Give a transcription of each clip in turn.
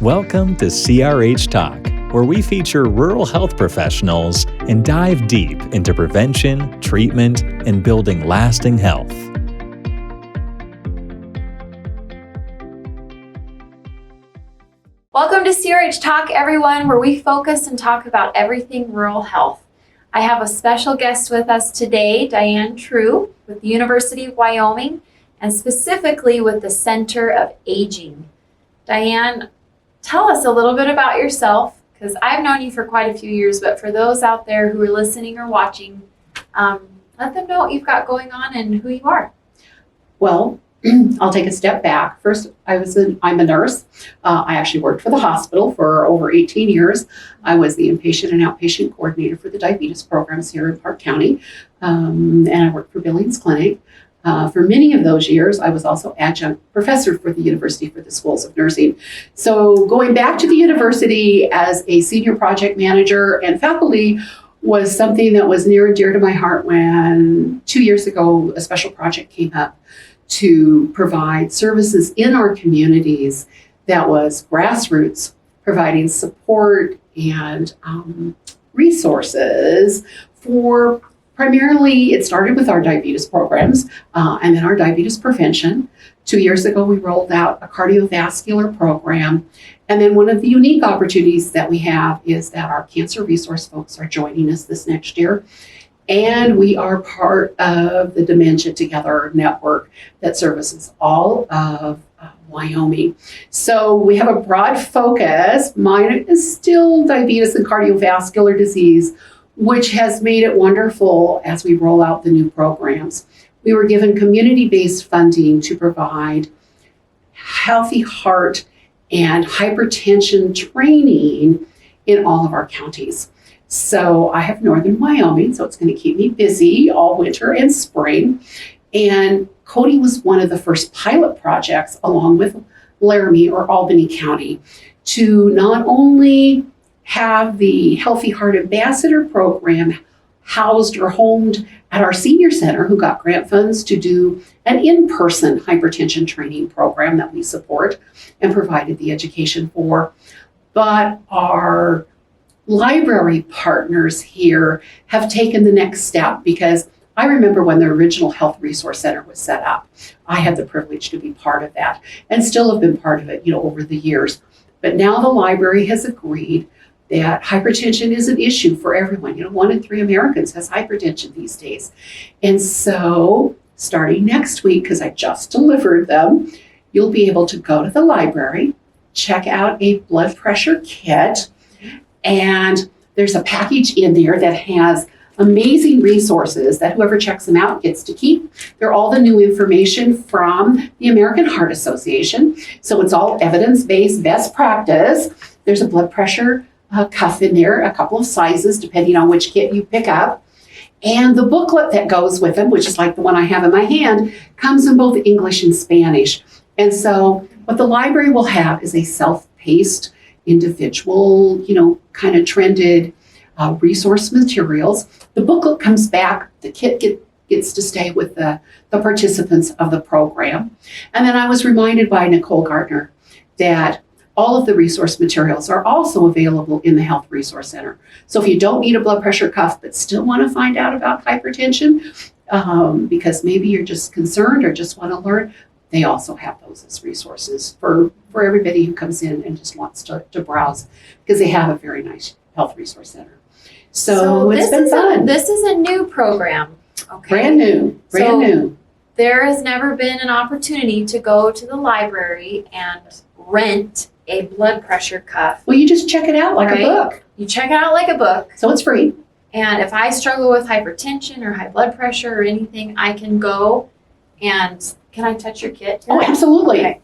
Welcome to CRH Talk, where we feature rural health professionals and dive deep into prevention, treatment, and building lasting health. Welcome to CRH Talk, everyone, where we focus and talk about everything rural health. I have a special guest with us today, Diane True, with the University of Wyoming, and specifically with the Center of Aging. Diane, tell us a little bit about yourself, because I've known you for quite a few years, but for those out there who are listening or watching, let them know what you've got going on and who you are. Well, I'll take a step back. First, I'm a nurse. I actually worked for the hospital for over 18 years. I was the inpatient and outpatient coordinator for the diabetes programs here in Park County, and I worked for Billings Clinic. For many of those years, I was also adjunct professor for the University for the Schools of Nursing. So going back to the university as a senior project manager and faculty was something that was near and dear to my heart when 2 years ago, a special project came up to provide services in our communities that was grassroots, providing support and resources for primarily, it started with our diabetes programs and then our diabetes prevention. 2 years ago, we rolled out a cardiovascular program. And then one of the unique opportunities that we have is that our cancer resource folks are joining us this next year. And we are part of the Dementia Together network that services all of Wyoming. So we have a broad focus. Mine is still diabetes and cardiovascular disease, which has made it wonderful as we roll out the new programs. We were given community-based funding to provide healthy heart and hypertension training in all of our counties. So I have northern Wyoming, so it's going to keep me busy all winter and spring. And Cody was one of the first pilot projects, along with Laramie or Albany County, to not only have the Healthy Heart Ambassador program housed or homed at our senior center, who got grant funds to do an in-person hypertension training program that we support and provided the education for, but our library partners here have taken the next step, because I remember when the original Health Resource Center was set up. I had the privilege to be part of that and still have been part of it, over the years. But now the library has agreed that hypertension is an issue for everyone. 1 in 3 Americans has hypertension these days. And so starting next week, because I just delivered them, you'll be able to go to the library, check out a blood pressure kit, and there's a package in there that has amazing resources that whoever checks them out gets to keep. They're all the new information from the American Heart Association. So it's all evidence-based best practice. There's a blood pressure cuff in there, a couple of sizes, depending on which kit you pick up. And the booklet that goes with them, which is like the one I have in my hand, comes in both English and Spanish. And so what the library will have is a self-paced, individual, kind of trended resource materials. The booklet comes back, the kit gets to stay with the participants of the program. And then I was reminded by Nicole Gardner that all of the resource materials are also available in the Health Resource Center. So if you don't need a blood pressure cuff but still want to find out about hypertension, because maybe you're just concerned or just want to learn, they also have those as resources for everybody who comes in and just wants to browse, because they have a very nice Health Resource Center. So it's been fun. This is a new program. Okay. Brand new. There has never been an opportunity to go to the library and rent a blood pressure cuff. Well, you just check it out like a book. You check it out like a book. So it's free. And if I struggle with hypertension or high blood pressure or anything, I can go and can I touch your kit? Oh, absolutely. Okay.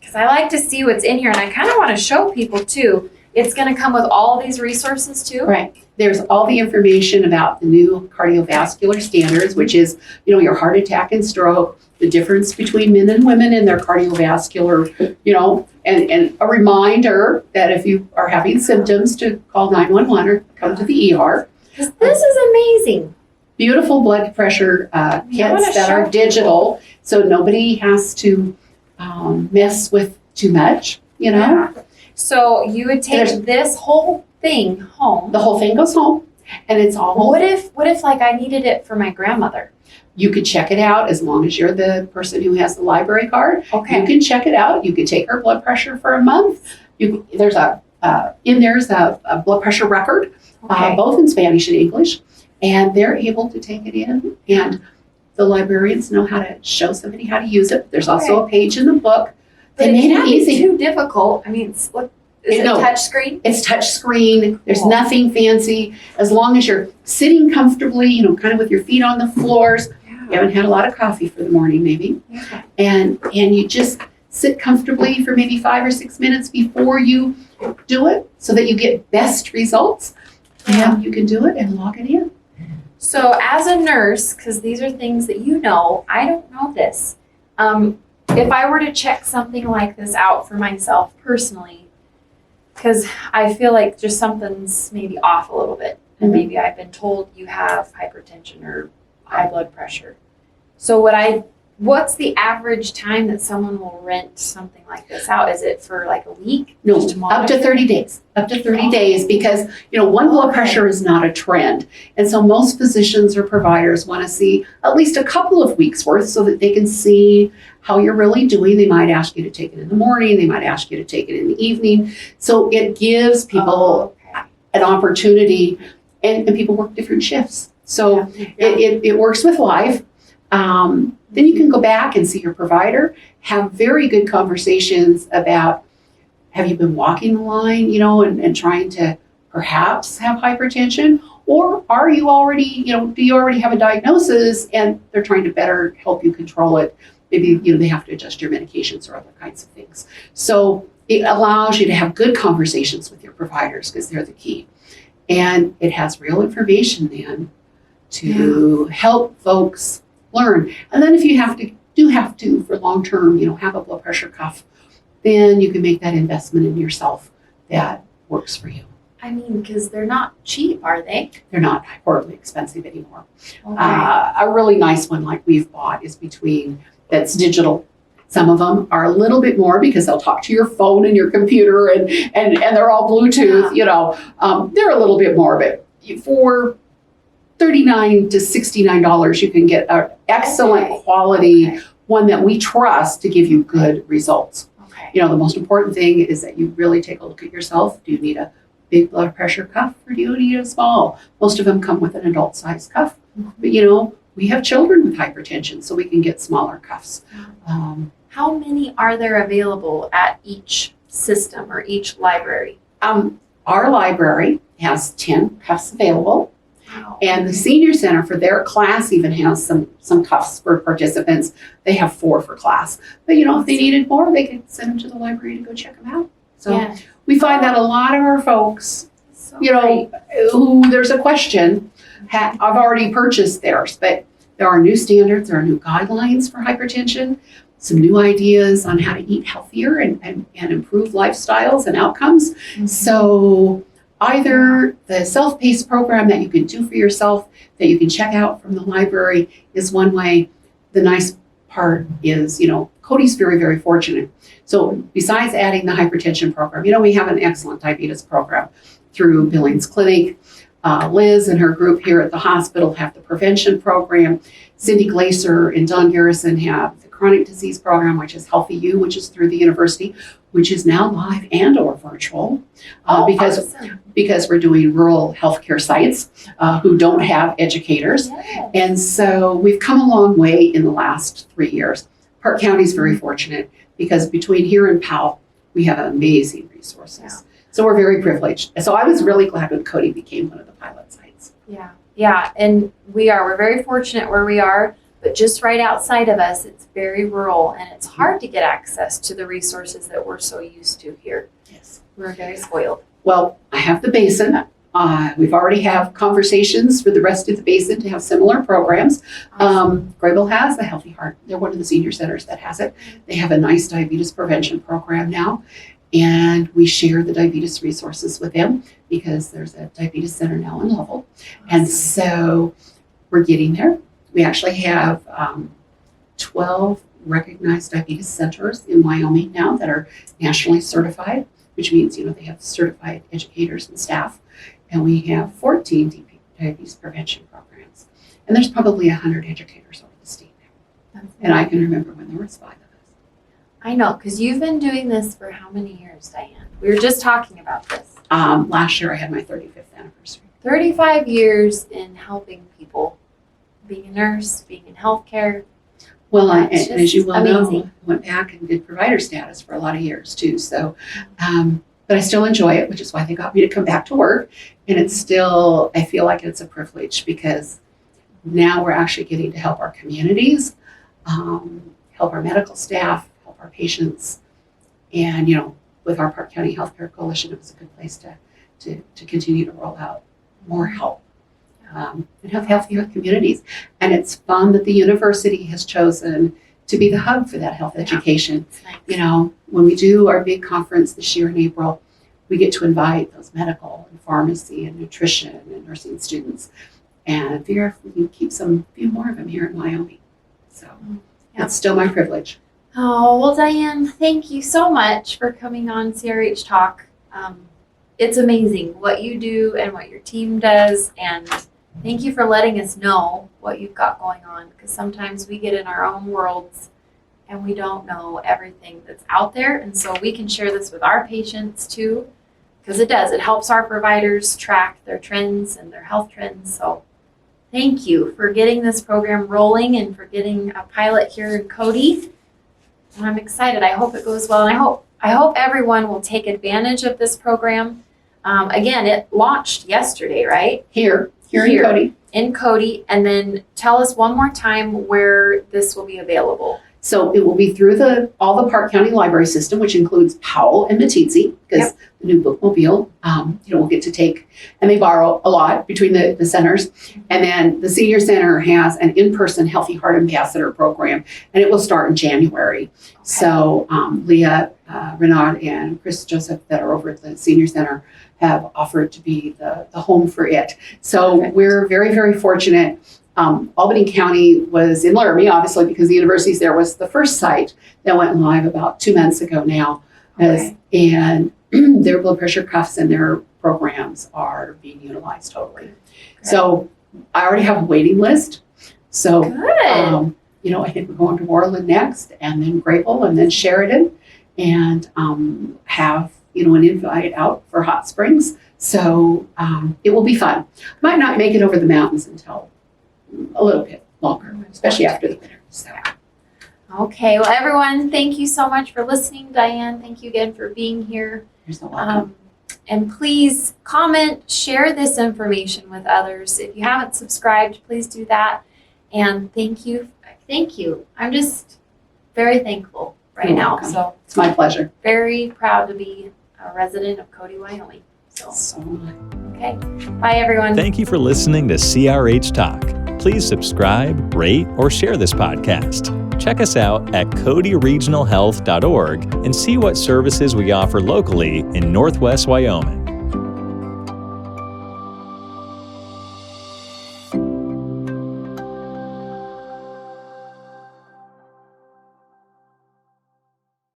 Because I like to see what's in here, and I kind of want to show people too. It's going to come with all these resources too. Right. There's all the information about the new cardiovascular standards, which is, your heart attack and stroke, the difference between men and women in their cardiovascular, and a reminder that if you are having symptoms to call 911 or come to the ER. Because this is amazing. Beautiful blood pressure kits that are digital, so nobody has to mess with too much, Yeah. So you would take this whole thing home. The whole thing goes home, and it's all. What if like I needed it for my grandmother? You could check it out as long as you're the person who has the library card. Okay. You can check it out. You could take her blood pressure for a month. There's a blood pressure record, Okay. both in Spanish and English, and they're able to take it in, and the librarians know how to show somebody how to use it. There's also a page in the book. But They made it can't be easy. too difficult. I mean, is it No. touch screen? It's touch screen. There's Cool. nothing fancy. As long as you're sitting comfortably, kind of with your feet on the floors. You haven't had a lot of coffee for the morning, maybe. Yeah. And you just sit comfortably for maybe 5 or 6 minutes before you do it so that you get best results. Yeah. And you can do it and log it in. So as a nurse, because these are things that you know, I don't know this. If I were to check something like this out for myself personally, because I feel like just something's maybe off a little bit, and Mhm. maybe I've been told you have hypertension or high blood pressure. So what's the average time that someone will rent something like this out? Is it for like a week? No, Just to up to monitor? 30 days. Up to 30 days because, one blood Okay. pressure is not a trend. And so most physicians or providers want to see at least a couple of weeks worth so that they can see how you're really doing. They might ask you to take it in the morning. They might ask you to take it in the evening. So it gives people Okay. an opportunity, and people work different shifts. So Yeah. it works with life. Then you can go back and see your provider, have very good conversations about, have you been walking the line, and trying to perhaps have hypertension? Or are you already, do you already have a diagnosis and they're trying to better help you control it? Maybe, they have to adjust your medications or other kinds of things. So it allows you to have good conversations with your providers because they're the key. And it has real information then to help folks learn. And then if you have to for long term, have a blood pressure cuff, then you can make that investment in yourself that works for you. I mean, because they're not cheap, are they? They're not horribly expensive anymore. Okay. A really nice one like we've bought is that's digital. Some of them are a little bit more because they'll talk to your phone and your computer and they're all Bluetooth, they're a little bit more, but for $39 to $69, you can get an excellent quality one that we trust to give you good results. Okay. The most important thing is that you really take a look at yourself. Do you need a big blood pressure cuff or do you need a small? Most of them come with an adult size cuff, but we have children with hypertension, so we can get smaller cuffs. How many are there available at each system or each library? Our library has 10 cuffs available. Wow. And the senior center for their class even has some cuffs for participants. They have 4 for class. But if they needed more, they could send them to the library to go check them out. So Yeah. we find that a lot of our folks, So great. who there's a question, I've already purchased theirs, but there are new standards, there are new guidelines for hypertension, some new ideas on how to eat healthier and improve lifestyles and outcomes. Mhm. So either the self-paced program that you can do for yourself, that you can check out from the library is one way. The nice part is, Cody's very, very fortunate. So besides adding the hypertension program, we have an excellent diabetes program through Billings Clinic. Liz and her group here at the hospital have the prevention program. Cindy Glaser and Don Garrison have the chronic disease program, which is Healthy You, which is through the university, which is now live and or virtual Awesome. because we're doing rural healthcare sites who don't have educators. Yes. And so we've come a long way in the last 3 years. Park County is very fortunate because between here and Powell, we have amazing resources. Yeah. So we're very privileged. So I was really glad when Cody became one of the pilot sites. Yeah, and we're very fortunate where we are, but just right outside of us, it's very rural and it's hard to get access to the resources that we're so used to here. Yes. We're very spoiled. Well, I have the basin. We've already have conversations for the rest of the basin to have similar programs. Graybill has the Healthy Heart. They're one of the senior centers that has it. They have a nice diabetes prevention program now. And we share the diabetes resources with them because there's a diabetes center now in Lovell. And so we're getting there. We actually have 12 recognized diabetes centers in Wyoming now that are nationally certified. which means, they have certified educators and staff. And we have 14 diabetes prevention programs. And there's probably 100 educators over the state now. And I can remember when there was 5 of us. I know, because you've been doing this for how many years, Diane? We were just talking about this. Last year I had my 35th anniversary. 35 years in helping people, being a nurse, being in healthcare. Well, and as you well know, amazing. I went back and did provider status for a lot of years too. So, but I still enjoy it, which is why they got me to come back to work. And it's still, I feel like it's a privilege because now we're actually getting to help our communities, help our medical staff, help our patients. And, with our Park County Healthcare Coalition, it was a good place to continue to roll out more help. And have healthier communities. And it's fun that the university has chosen to be the hub for that health education. Nice. When we do our big conference this year in April, we get to invite those medical and pharmacy and nutrition and nursing students and figure if we can keep few more of them here in Wyoming. So It's still my privilege. Oh, well, Diane, thank you so much for coming on CRH Talk. It's amazing what you do and what your team does, and thank you for letting us know what you've got going on, because sometimes we get in our own worlds and we don't know everything that's out there, and so we can share this with our patients too, because it helps our providers track their trends and their health trends. So thank you for getting this program rolling and for getting a pilot here in Cody. And I'm excited. I hope it goes well, and I hope everyone will take advantage of this program. Again, it launched yesterday, right? Here in Cody. In Cody, and then tell us one more time where this will be available. So it will be through all the Park County Library system, which includes Powell and Meeteetse, because the new bookmobile, we'll get to take, and they borrow a lot between the centers. And then the Senior Center has an in-person Healthy Heart Ambassador program, and it will start in January. Okay. So Leah, Renaud, and Chris Joseph that are over at the Senior Center have offered to be the home for it. So we're very, very fortunate. Albany County was in Laramie, obviously, because the university's there, was the first site that went live about 2 months ago now. And their blood pressure cuffs and their programs are being utilized totally. Okay. So I already have a waiting list. So, I think we're going to Worland next, and then Grapeville, and then Sheridan, and have, an invite out for Hot Springs. So it will be fun. Might not make it over the mountains until a little bit longer, especially after the winter. So. Okay, well, everyone, thank you so much for listening. Diane, thank you again for being here. You're so welcome. And please comment, share this information with others. If you haven't subscribed, please do that. And thank you. I'm just very thankful right now. Welcome. So it's my pleasure. Very proud to be a resident of Cody, Wyoming. So okay. Bye, everyone. Thank you for listening to CRH Talk. Please subscribe, rate, or share this podcast. Check us out at codyregionalhealth.org and see what services we offer locally in Northwest Wyoming.